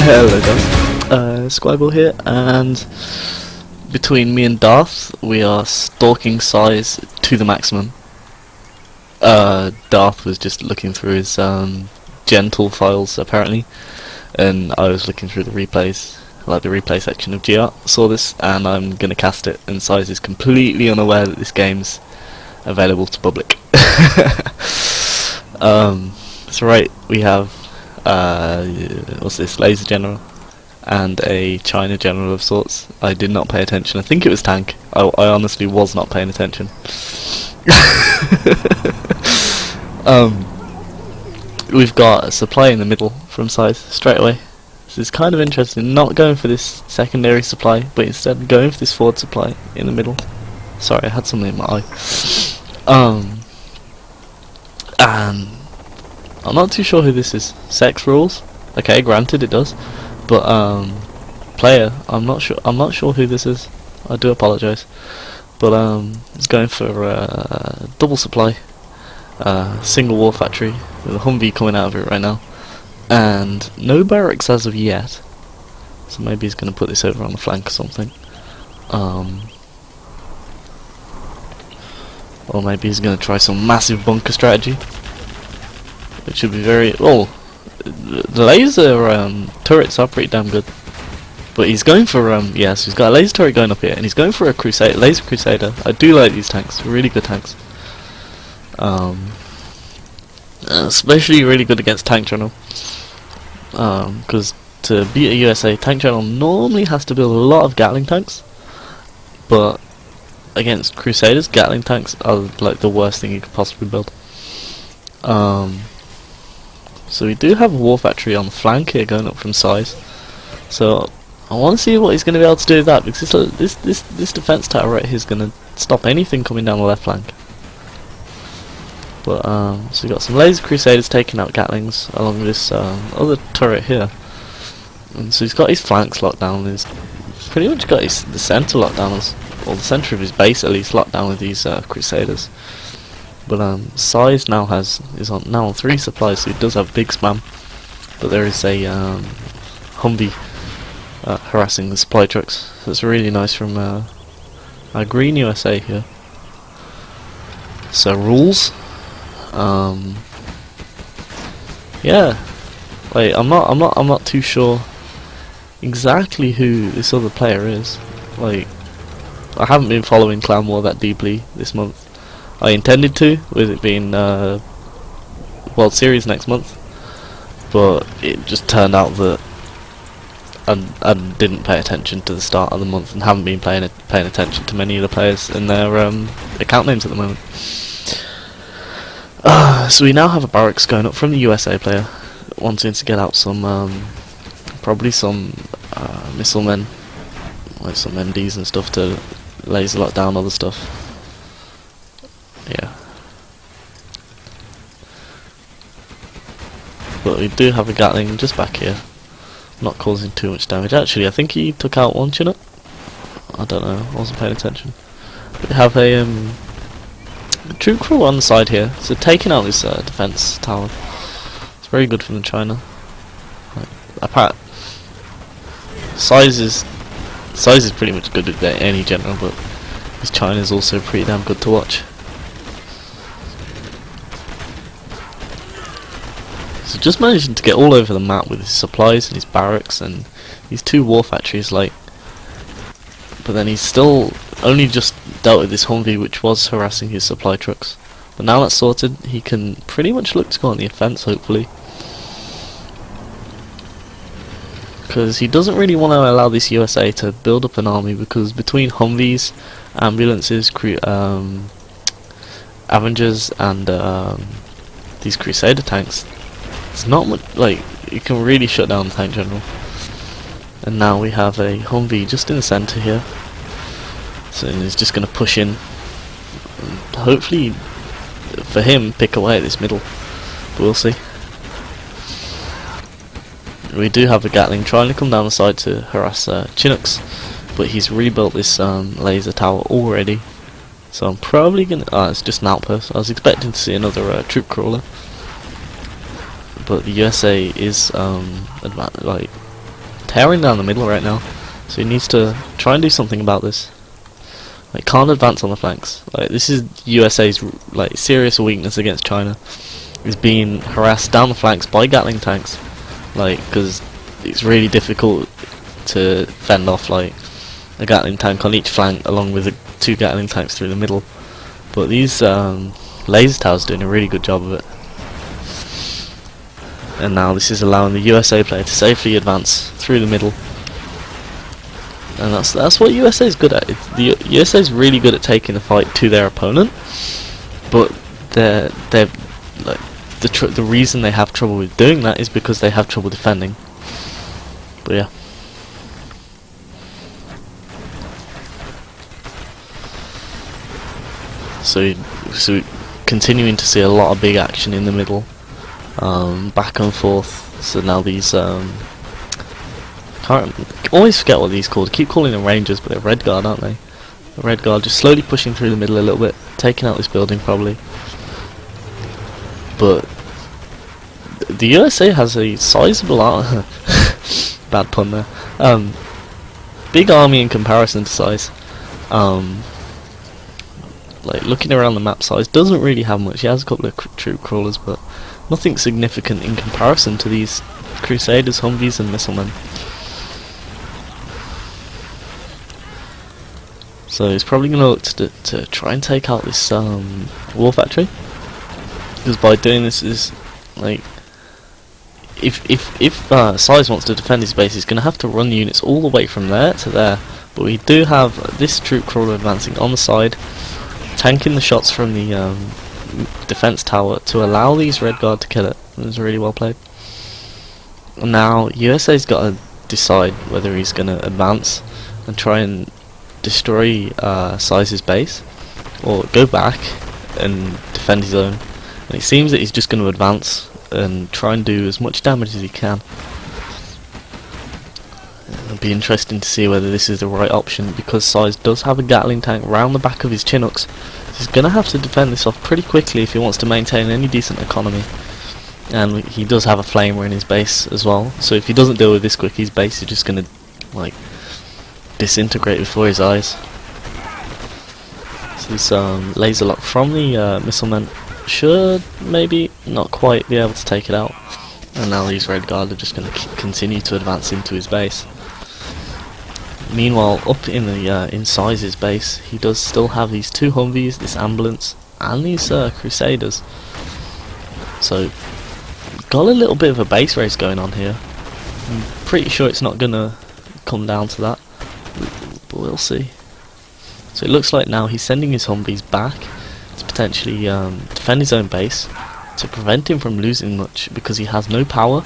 Hello guys, Squaggle here, and between me and Darth, we are stalking size to the maximum. Darth was just looking through his gentool files apparently, and I was looking through the replays, like the replay section of GR, saw this, and I'm gonna cast it, and size is completely unaware that this game's available to public. So right, we have what's this, laser general and a China general of sorts. I did not pay attention. I think it was tank. I honestly was not paying attention. We've got a supply in the middle from size straight away. This is kind of interesting. Not going for this secondary supply, but instead going for this forward supply in the middle. Sorry, I had something in my eye. And I'm not too sure who this is. Sex rules. Okay, granted it does. But player, I'm not sure who this is. I do apologise. But it's going for double supply, single war factory with a Humvee coming out of it right now, and no barracks as of yet. So maybe he's going to put this over on the flank or something. Or maybe he's going to try some massive bunker strategy, which should be very well. The laser turrets are pretty damn good, but he's going for yes, he's got a laser turret going up here, and he's going for a laser crusader. I do like these tanks, really good tanks. Especially really good against tank general, because to beat a USA, tank general normally has to build a lot of Gatling tanks, but against crusaders, Gatling tanks are like the worst thing you could possibly build. So we do have a war factory on the flank here going up from size. So I want to see what he's going to be able to do with that, because this defense tower right here is going to stop anything coming down the left flank. But so we've got some laser crusaders taking out Gatlings along this other turret here, and so he's got his flanks locked down. He's pretty much got the centre locked down, or the centre of his base at least, locked down with these crusaders. But size now is on 3 supplies, so he does have big spam. But there is a Humvee harassing the supply trucks. So it's really nice from our green USA here. So Rulez, yeah, like I'm not too sure exactly who this other player is. Like, I haven't been following Clan War that deeply this month. I intended to, with it being World Series next month, but it just turned out that I didn't pay attention to the start of the month, and haven't been paying attention to many of the players and their account names at the moment. So we now have a barracks going up from the USA player, wanting to get out some probably some missile men, like some MDs and stuff, to laser lock down other stuff. Yeah. But we do have a Gatling just back here, not causing too much damage. Actually, I think he took out one Chinook. I don't know, I wasn't paying attention. We have a troop crawl on the side here, so taking out this defense tower. It's very good from China. Like, size is pretty much good at any general, but this China is also pretty damn good to watch. So just managing to get all over the map with his supplies and his barracks and these 2 war factories, like. But then he's still only just dealt with this Humvee, which was harassing his supply trucks. But now that's sorted, he can pretty much look to go on the offense, hopefully. Because he doesn't really want to allow this USA to build up an army, because between Humvees, ambulances, Avengers, and these Crusader tanks, it's not much. Like, you can really shut down the tank general. And now we have a Humvee just in the centre here, so he's just going to push in, and hopefully for him pick away at this middle, but we'll see. We do have a Gatling trying to come down the side to harass Chinooks, but he's rebuilt this laser tower already, so I'm probably going to... it's just an outpost. I was expecting to see another troop crawler, but the USA is like tearing down the middle right now. So he needs to try and do something about this. Like, can't advance on the flanks. Like, this is USA's like serious weakness against China, is being harassed down the flanks by Gatling tanks. Like, because it's really difficult to fend off like a Gatling tank on each flank, along with the 2 Gatling tanks through the middle. But these laser towers are doing a really good job of it. And now this is allowing the USA player to safely advance through the middle. And that's what USA is good at. The USA is really good at taking the fight to their opponent, but they're like the reason they have trouble with doing that is because they have trouble defending. But yeah. So continuing to see a lot of big action in the middle, back and forth. So now these always forget what these called. I keep calling them Rangers, but they're Red Guard, aren't they? The Red Guard just slowly pushing through the middle a little bit, taking out this building probably. But the USA has a sizable bad pun there. Big army in comparison to size. Like, looking around the map size, doesn't really have much. He has a couple of troop crawlers, but nothing significant in comparison to these Crusaders, Humvees and Missilemen. So he's probably going to look to try and take out this war factory, because by doing this is like, if Size wants to defend his base, he's going to have to run units all the way from there to there. But we do have this troop crawler advancing on the side, tanking the shots from the defense tower to allow these Red Guard to kill it. It was really well played. And now USA's got to decide whether he's going to advance and try and destroy Size's base, or go back and defend his own. And it seems that he's just going to advance and try and do as much damage as he can. It'll be interesting to see whether this is the right option, because Size does have a Gatling tank round the back of his Chinooks. So he's going to have to defend this off pretty quickly if he wants to maintain any decent economy. And he does have a flamer in his base as well, so if he doesn't deal with this quick, his base is just going to like disintegrate before his eyes. So this laser lock from the Missilemen should maybe not quite be able to take it out. And now these Red Guard are just going to continue to advance into his base. Meanwhile, up in the in Size's base, he does still have these 2 Humvees, this ambulance, and these Crusaders. So got a little bit of a base race going on here. I'm pretty sure it's not going to come down to that, but we'll see. So it looks like now he's sending his Humvees back to potentially defend his own base, to prevent him from losing much, because he has no power.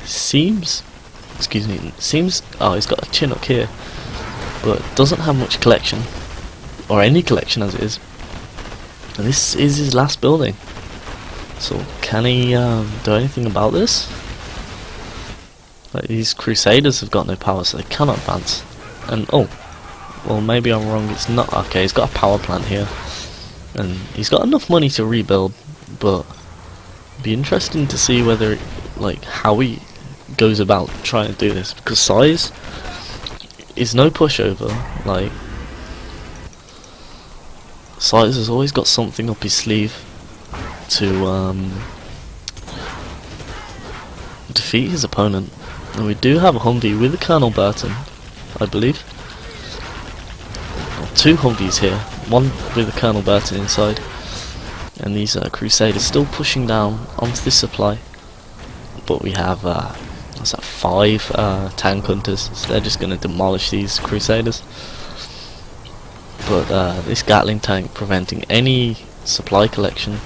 Seems oh, he's got a Chinook here, but doesn't have much collection, or any collection as it is. And this is his last building. So can he do anything about this? Like, these Crusaders have got no power, so they cannot advance. And oh, well, maybe I'm wrong. It's not okay. He's got a power plant here, and he's got enough money to rebuild. But it'd be interesting to see whether, like, how he goes about trying to do this, because Size is no pushover. Like, Size has always got something up his sleeve to defeat his opponent. And we do have a Humvee with the Colonel Burton, I believe. Well, 2 Humvees here, one with the Colonel Burton inside. And these Crusaders still pushing down onto this supply. But we have what's that, 5 tank hunters, so they're just going to demolish these Crusaders. But this Gatling tank preventing any supply collection,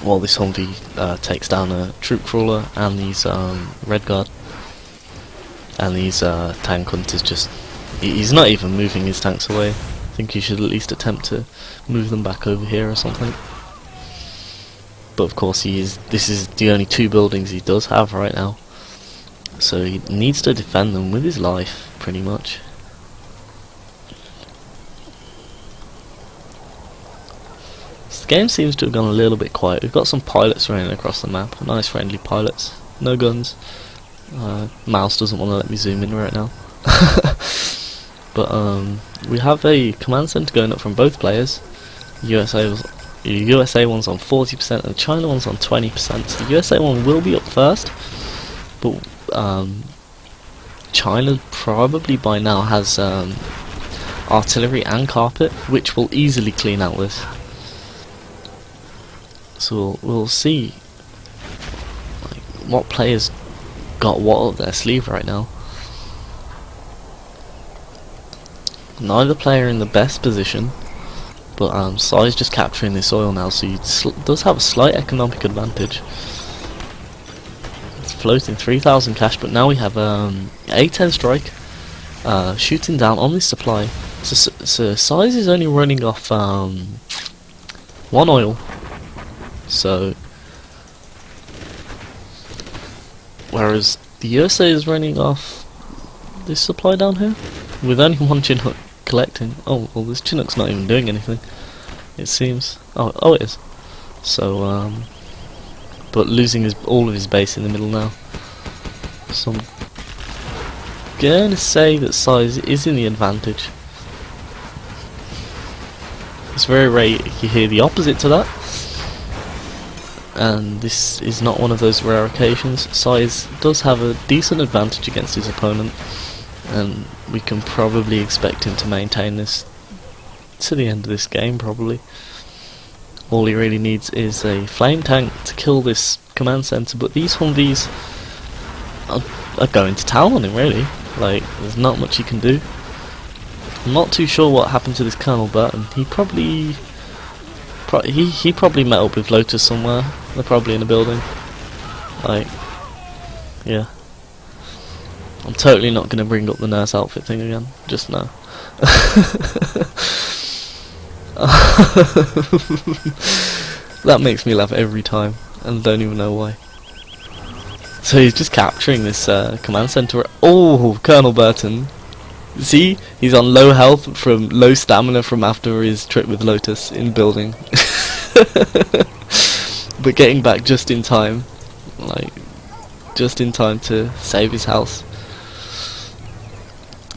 while this Humvee takes down a troop crawler and these Red Guard. And these tank hunters just, he's not even moving his tanks away. I think he should at least attempt to move them back over here or something. But of course this is the only 2 buildings he does have right now, so he needs to defend them with his life pretty much. So the game seems to have gone a little bit quiet. We've got some pilots running across the map, nice friendly pilots, no guns, Mouse doesn't want to let me zoom in right now. But we have a command center going up from both players. USA one's on 40% and the China one's on 20%. So the USA one will be up first, but China probably by now has artillery and carpet, which will easily clean out this. So we'll see like what players got what up their sleeve right now. Neither player in the best position, but Sai's just capturing this oil now, so he does have a slight economic advantage. It's floating 3,000 cash, but now we have A10 strike shooting down on this supply. So Sai is only running off 1 oil. So whereas the USA is running off this supply down here with only 1 Chinook collecting. Oh well, this Chinook's not even doing anything, it seems. Oh it is. So but losing all of his base in the middle now. So I'm gonna say that size is in the advantage. It's very rare you hear the opposite to that, and this is not one of those rare occasions. Size does have a decent advantage against his opponent, and we can probably expect him to maintain this to the end of this game probably. All he really needs is a flame tank to kill this command center, but these Humvees are going to town on him really. Like, there's not much he can do. I'm not too sure what happened to this Colonel Burton. He probably met up with Lotus somewhere. They're probably in a building. Like, yeah. I'm totally not going to bring up the nurse outfit thing again. Just now. That makes me laugh every time, and I don't even know why. So he's just capturing this command center. Oh, Colonel Burton. See, he's on low health from low stamina from after his trip with Lotus in building. But getting back just in time. Like, just in time to save his house.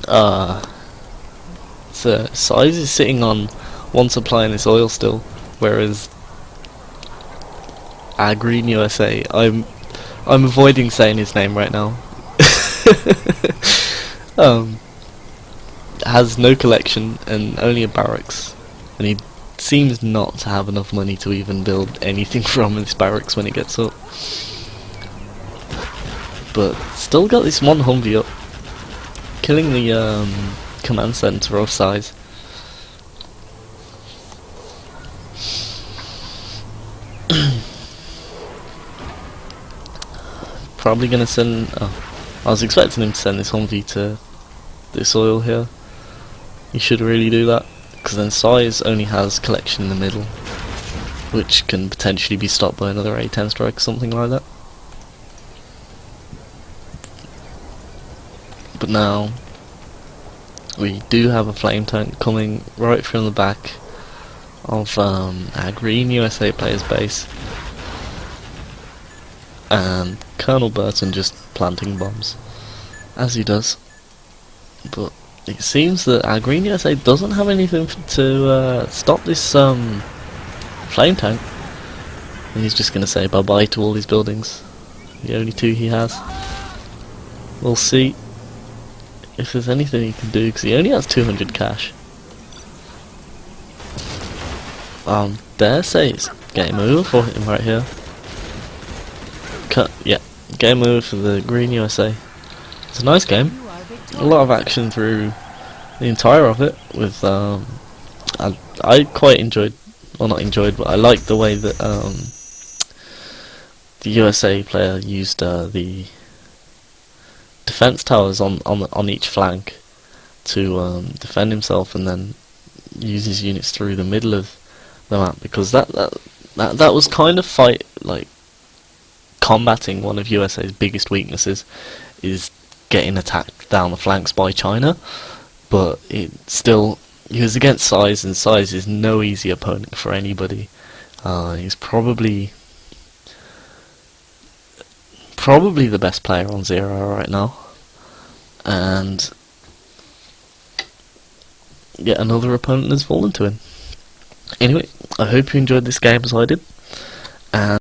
So Size is sitting on 1 supply in this oil still, whereas our Green USA, I'm avoiding saying his name right now. Has no collection and only a barracks, and he seems not to have enough money to even build anything from this barracks when it gets up. But still got this 1 Humvee up, killing the command center of Size. Probably gonna send. I was expecting him to send this Humvee to this oil here. He should really do that, because then Size only has collection in the middle, which can potentially be stopped by another A10 strike or something like that. But now we do have a flame tank coming right from the back of our Green USA player's base, and Colonel Burton just planting bombs, as he does. But it seems that our Green USA doesn't have anything to stop this flame tank, and he's just going to say bye bye to all these buildings, the only 2 he has. We'll see if there's anything he can do, because he only has 200 cash. Dare say it's game over for him right here. Yeah, game over for the Green USA. It's a nice game. A lot of action through the entire of it. With I quite enjoyed, well not enjoyed, but I liked the way that the USA player used the defense towers on each flank to defend himself, and then use his units through the middle of the map, because that was kind of combating one of USA's biggest weaknesses, is getting attacked down the flanks by China. But he was against Size, and Size is no easy opponent for anybody. He's probably probably the best player on Zero right now, and yet another opponent has fallen to him. Anyway, I hope you enjoyed this game as I did, and